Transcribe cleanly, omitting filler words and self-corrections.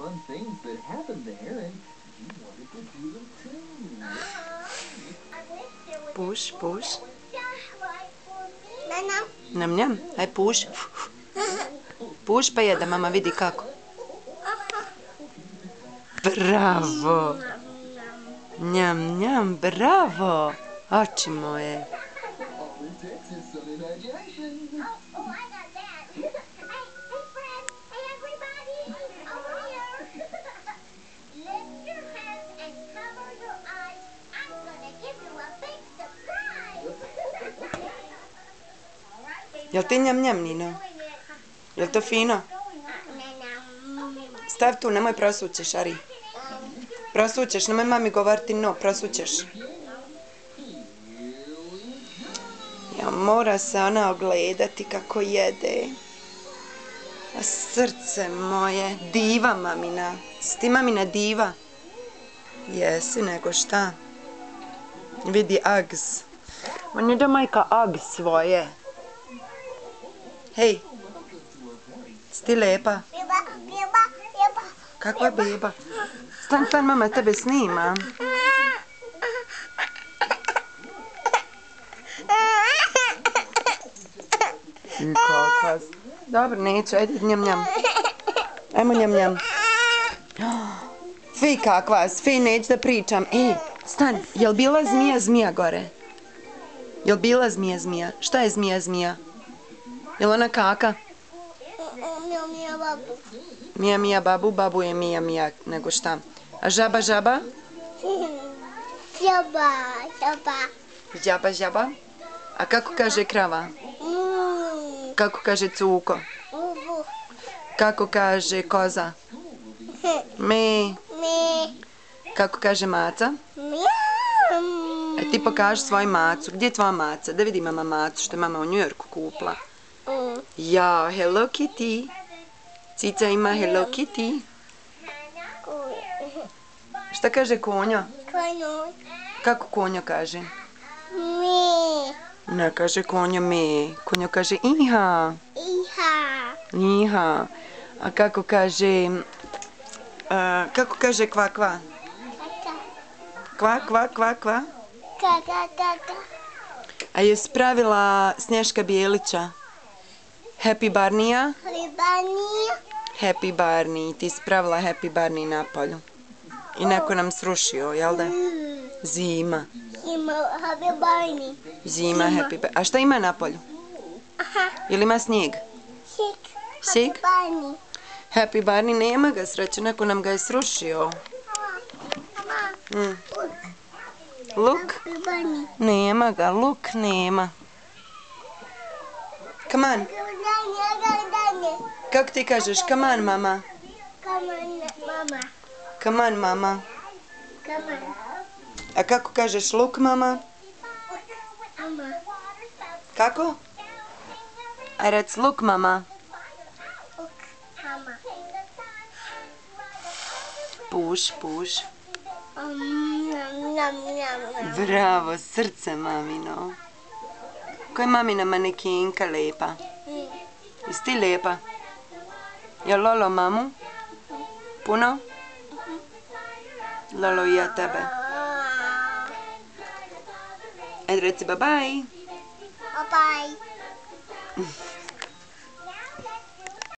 fun things that happened there, and he wanted to do them too. Puš, puš. Nam, nam, aj puš. Puš pa jede, mama vidi kako. Bravo. Njam, njam, bravo. Oči moje. Jel ti njam njam, Nino? Jel to fino? Stav tu, nemoj prosućeš, Ari. Prosućeš, nemoj mami govoriti no, prosućeš. Ja, mora se ona ogledati kako jede. A srce moje, diva mamina. Si ti mamina diva? Jesi, nego šta? Vidi Ags. On je da majka Ags svoje. Hej, si ti lepa? Kakva beba? Stan, stan, mama tebe snima. I kakva. Dobro, neću, ajde, njam, njam. Ajmo, njam, njam. Fi kakva, fi, neću da pričam. Ej, stan, jel bila zmija, zmija gore? Jel bila zmija, zmija? Šta je zmija, zmija? Jel ona kaka? Mija, mija, babu. Mija, mija, babu, babu je mija, mija, nego šta? A žaba, žaba? Žaba, žaba. Žaba, žaba? A kako kaže krava? Kako kaže cuko? Kako kaže koza? Me. Me. Kako kaže maca? E ti pokaži svoju macu. Gdje je tvoja maca? Da vidi mama macu što je mama u New Yorku kupla. Ja, Hello Kitty. Cica ima Hello Kitty. Šta kaže konja? Konjo. Kako konja kaže? Me. Ne kaže konja me. Konja kaže iha. Iha. Iha. A kako kaže... kako kaže kva kva? Kva kva kva kva? Kaka, kaka. A je spravila Snješka Bijelića? Happy Barnija? Ribanija. Happy Barney. Ti spravila Happy Barney na polju. I neko nam srušio, jel da? Zima. Ima Happy Barney. Zima, Happy Barney. A šta ima na polju? Aha. Jel ima snijeg? Sik. Sik? Happy Barney. Happy Barney nema ga, sreće, neko nam ga je srušio. Look? Happy Barney. Nema ga, look nema. Come on. Kako ti kažeš? Come on, mama. Come on, mama. Come on, mama. Come on. A kako kažeš look, mama? Mama. Kako? A rec look, mama. Mama. Puš, puš. Nam, nam, nam. Bravo, srce mamino. Ko je mamina manekenka lepa? Jesi ti lepa? Jel Lolo mamu? Puno? Lolo i ja tebe. Ajde reci bye bye. Bye bye.